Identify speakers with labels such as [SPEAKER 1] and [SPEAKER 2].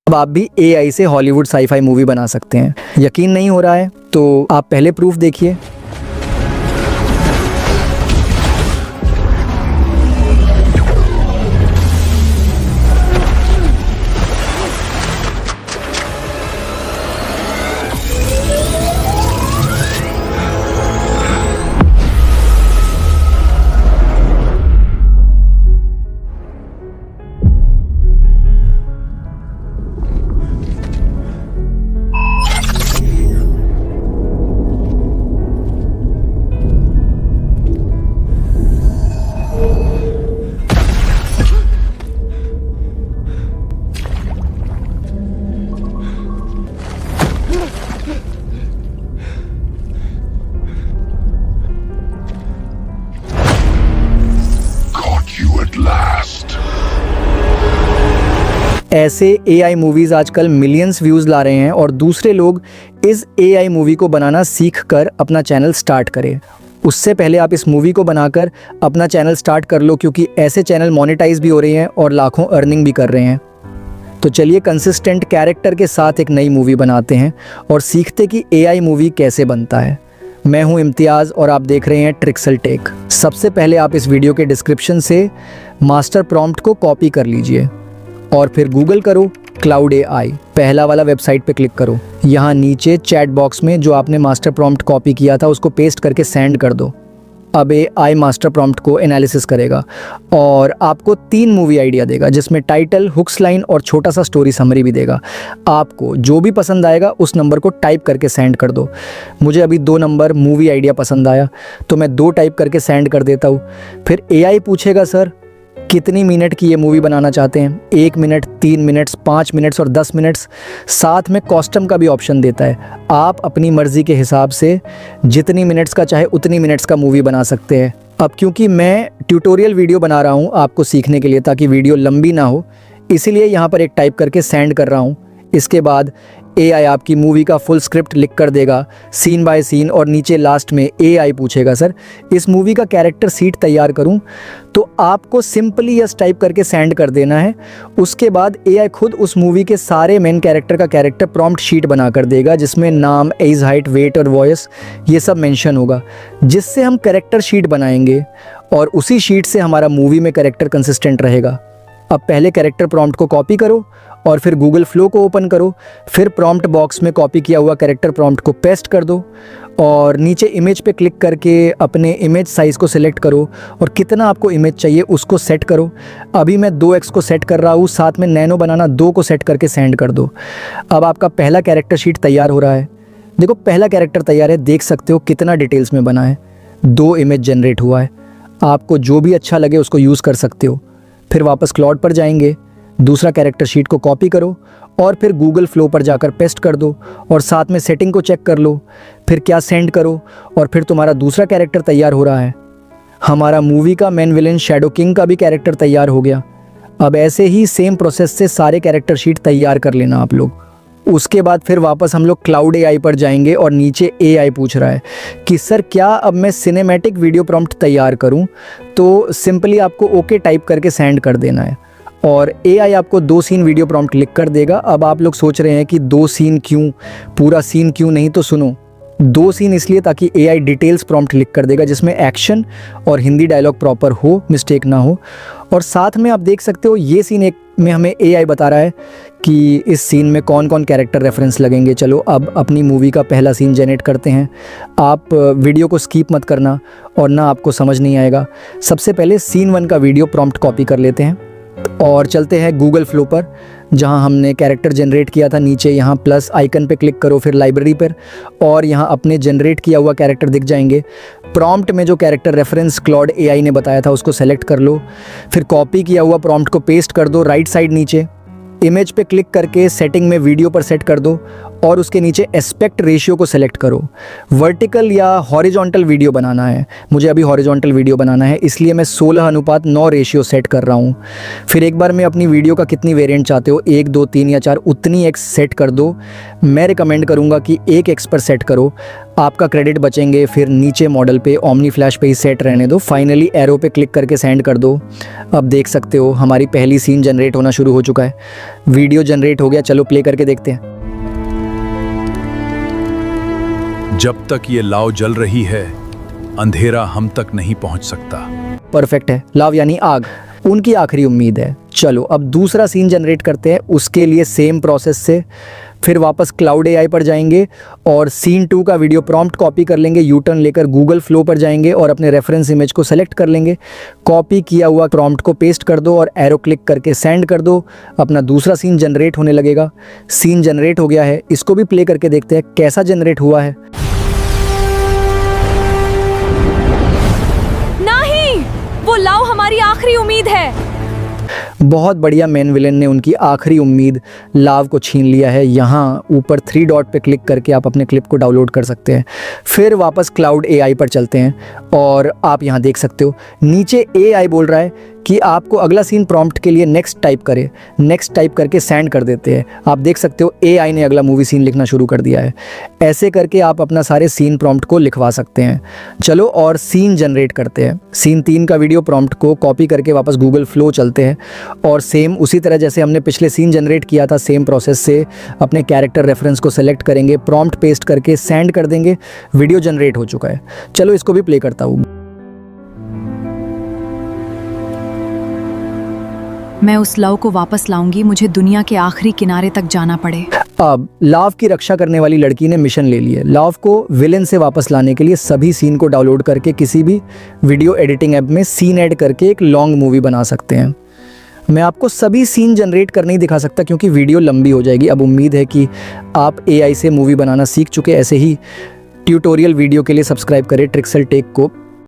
[SPEAKER 1] अब आप भी एआई से हॉलीवुड साईफाई मूवी बना सकते हैं। यकीन नहीं हो रहा है तो आप पहले प्रूफ देखिए। ऐसे एआई मूवीज़ आजकल मिलियंस व्यूज़ ला रहे हैं और दूसरे लोग इस एआई मूवी को बनाना सीख कर अपना चैनल स्टार्ट करें। उससे पहले आप इस मूवी को बनाकर अपना चैनल स्टार्ट कर लो, क्योंकि ऐसे चैनल मोनेटाइज भी हो रहे हैं और लाखों अर्निंग भी कर रहे हैं। तो चलिए कंसिस्टेंट कैरेक्टर के साथ एक नई मूवी बनाते हैं और सीखते कि एआई मूवी कैसे बनता है। मैं हूं इम्तियाज़ और आप देख रहे हैं ट्रिक्सल टेक। सबसे पहले आप इस वीडियो के डिस्क्रिप्शन से मास्टर प्रॉम्प्ट को कॉपी कर लीजिए और फिर गूगल करो क्लाउड एआई। पहला वाला वेबसाइट पे क्लिक करो। यहाँ नीचे चैट बॉक्स में जो आपने मास्टर प्रॉम्प्ट कॉपी किया था उसको पेस्ट करके सेंड कर दो। अब एआई मास्टर प्रॉम्प्ट को एनालिसिस करेगा और आपको 3 मूवी आइडिया देगा, जिसमें टाइटल, हुक्स लाइन और छोटा सा स्टोरी समरी भी देगा। आपको जो भी पसंद आएगा उस नंबर को टाइप करके सेंड कर दो। मुझे अभी 2 नंबर मूवी आइडिया पसंद आया तो मैं 2 टाइप करके सेंड कर देता हूँ। फिर एआई पूछेगा सर कितनी मिनट की ये मूवी बनाना चाहते हैं, 1 मिनट, 3 मिनट्स, 5 मिनट्स और 10 मिनट्स। साथ में कॉस्टम का भी ऑप्शन देता है। आप अपनी मर्ज़ी के हिसाब से जितनी मिनट्स का चाहे उतनी मिनट्स का मूवी बना सकते हैं। अब क्योंकि मैं ट्यूटोरियल वीडियो बना रहा हूँ आपको सीखने के लिए, ताकि वीडियो लंबी ना हो, इसीलिए यहाँ पर एक टाइप करके सेंड कर रहा हूँ। इसके बाद एआई आपकी मूवी का फुल स्क्रिप्ट लिख कर देगा, सीन बाय सीन, और नीचे लास्ट में एआई पूछेगा सर इस मूवी का कैरेक्टर सीट तैयार करूं, तो आपको सिंपली यस टाइप करके सेंड कर देना है। उसके बाद एआई खुद उस मूवी के सारे मेन कैरेक्टर का कैरेक्टर प्रॉम्प्ट शीट बना कर देगा, जिसमें नाम, एज, हाइट, वेट और वॉइस ये सब मेंशन होगा, जिससे हम कैरेक्टर शीट बनाएंगे और उसी शीट से हमारा मूवी में कैरेक्टर कंसिस्टेंट रहेगा। अब पहले कैरेक्टर प्रॉम्प्ट को कॉपी करो और फिर गूगल फ्लो को ओपन करो। फिर प्रॉम्प्ट बॉक्स में कॉपी किया हुआ कैरेक्टर प्रॉम्प्ट को पेस्ट कर दो और नीचे इमेज पे क्लिक करके अपने इमेज साइज़ को सिलेक्ट करो और कितना आपको इमेज चाहिए उसको सेट करो। अभी मैं 2x को सेट कर रहा हूँ, साथ में नैनो बनाना 2 को सेट करके सेंड कर दो। अब आपका पहला कैरेक्टर शीट तैयार हो रहा है। देखो पहला कैरेक्टर तैयार है, देख सकते हो कितना डिटेल्स में बना है। 2 इमेज जनरेट हुआ है। आपको जो भी अच्छा लगे उसको यूज़ कर सकते हो। फिर वापस क्लाउड पर जाएंगे, दूसरा कैरेक्टर शीट को कॉपी करो और फिर गूगल फ्लो पर जाकर पेस्ट कर दो और साथ में सेटिंग को चेक कर लो। फिर क्या सेंड करो और फिर तुम्हारा दूसरा कैरेक्टर तैयार हो रहा है। हमारा मूवी का मेन विलेन शैडो किंग का भी कैरेक्टर तैयार हो गया। अब ऐसे ही सेम प्रोसेस से सारे कैरेक्टर शीट तैयार कर लेना आप लोग। उसके बाद फिर वापस हम लोग क्लाउड एआई पर जाएंगे और नीचे एआई पूछ रहा है कि सर क्या अब मैं सिनेमैटिक वीडियो प्रॉम्प्ट तैयार करूं, तो सिंपली आपको ओके टाइप करके सेंड कर देना है और एआई आपको 2 सीन वीडियो प्रॉम्प्ट लिख कर देगा। अब आप लोग सोच रहे हैं कि 2 सीन क्यों, पूरा सीन क्यों नहीं, तो सुनो 2 सीन इसलिए ताकि एआई डिटेल्स प्रॉम्प्ट लिख कर देगा, जिसमें एक्शन और हिंदी डायलॉग प्रॉपर हो, मिस्टेक ना हो। और साथ में आप देख सकते हो ये सीन एक में हमें एआई बता रहा है कि इस सीन में कौन कौन कैरेक्टर रेफरेंस लगेंगे। चलो अब अपनी मूवी का पहला सीन जनरेट करते हैं। आप वीडियो को स्किप मत करना और ना आपको समझ नहीं आएगा। सबसे पहले सीन 1 का वीडियो प्रॉम्प्ट कॉपी कर लेते हैं और चलते हैं गूगल फ्लो पर, जहां हमने कैरेक्टर जनरेट किया था। नीचे यहाँ प्लस आइकन पे क्लिक करो, फिर लाइब्रेरी पर, और यहाँ अपने जनरेट किया हुआ कैरेक्टर दिख जाएंगे। प्रॉम्प्ट में जो कैरेक्टर रेफरेंस क्लाउड एआई ने बताया था उसको सेलेक्ट कर लो। फिर कॉपी किया हुआ प्रॉम्प्ट को पेस्ट कर दो राइट साइड नीचे। इमेज पे क्लिक करके सेटिंग में वीडियो पर सेट कर दो और उसके नीचे एस्पेक्ट रेशियो को सेलेक्ट करो। वर्टिकल या हॉरिजॉन्टल वीडियो बनाना है, मुझे अभी हॉरिजॉन्टल वीडियो बनाना है, इसलिए मैं 16:9 रेशियो सेट कर रहा हूँ। फिर एक बार में अपनी वीडियो का कितनी वेरिएंट चाहते हो, 1, 2, 3 या 4, उतनी एक्स सेट कर दो। मैं रिकमेंड करूँगा कि 1x पर सेट करो, आपका क्रेडिट बचेंगे। फिर नीचे मॉडल पे ओमनी फ्लैश पे ही सेट रहने दो। फाइनली एरो पे क्लिक करके सेंड कर दो। अब देख सकते हो हमारी पहली सीन जनरेट होना शुरू हो चुका है। वीडियो जनरेट हो गया, चलो प्ले करके देखते हैं।
[SPEAKER 2] जब तक ये लाव जल रही है, अंधेरा हम तक नहीं पहुंच सकता।
[SPEAKER 1] परफेक्ट है, लाव यानी आग, उनकी आखिरी उम्मीद है। चलो अब दूसरा सीन जनरेट करते हैं। उसके लिए सेम प्रोसेस से फिर वापस क्लाउड एआई पर जाएंगे और सीन 2 का वीडियो प्रॉम्प्ट कॉपी कर लेंगे, यू टर्न लेकर गूगल फ्लो पर जाएंगे और अपने रेफरेंस इमेज को सेलेक्ट कर लेंगे। कॉपी किया हुआ प्रॉम्प्ट को पेस्ट कर दो और एरो क्लिक करके सेंड कर दो। अपना दूसरा सीन जनरेट होने लगेगा। सीन जनरेट हो गया है, इसको भी प्ले करके देखते हैं कैसा जनरेट हुआ है।
[SPEAKER 3] नहीं, वो लाव हमारी आखिरी उम्मीद है।
[SPEAKER 1] बहुत बढ़िया, मेन विलेन ने उनकी आखिरी उम्मीद लाव को छीन लिया है। यहाँ ऊपर 3 डॉट पे क्लिक करके आप अपने क्लिप को डाउनलोड कर सकते हैं। फिर वापस क्लाउड एआई पर चलते हैं और आप यहाँ देख सकते हो नीचे एआई बोल रहा है कि आपको अगला सीन प्रॉम्प्ट के लिए नेक्स्ट टाइप करे। नेक्स्ट टाइप करके सेंड कर देते हैं। आप देख सकते हो एआई ने अगला मूवी सीन लिखना शुरू कर दिया है। ऐसे करके आप अपना सारे सीन प्रॉम्प्ट को लिखवा सकते हैं। चलो और सीन जनरेट करते हैं। सीन 3 का वीडियो प्रॉम्प्ट को कॉपी करके वापस गूगल फ्लो चलते हैं और सेम उसी तरह जैसे हमने पिछले सीन जनरेट किया था, सेम प्रोसेस से अपने कैरेक्टर रेफरेंस को सेलेक्ट करेंगे, प्रॉम्प्ट पेस्ट करके सेंड कर देंगे। वीडियो जनरेट हो चुका है। चलो इसको भी प्ले करता हूँ।
[SPEAKER 3] मैं उस लाव को वापस लाऊंगी, मुझे दुनिया के आखिरी किनारे तक जाना पड़े।
[SPEAKER 1] अब लाव की रक्षा करने वाली लड़की ने मिशन ले लिया। लाव को विलेन से वापस लाने के लिए सभी सीन को डाउनलोड करके किसी भी वीडियो एडिटिंग ऐप में सीन ऐड करके एक लॉन्ग मूवी बना सकते हैं। मैं आपको सभी सीन जनरेट कर नहीं दिखा सकता क्योंकि वीडियो लंबी हो जाएगी। अब उम्मीद है कि आप एआई से मूवी बनाना सीख चुके। ऐसे ही ट्यूटोरियल वीडियो के लिए सब्सक्राइब करें ट्रिक्सल टेक को।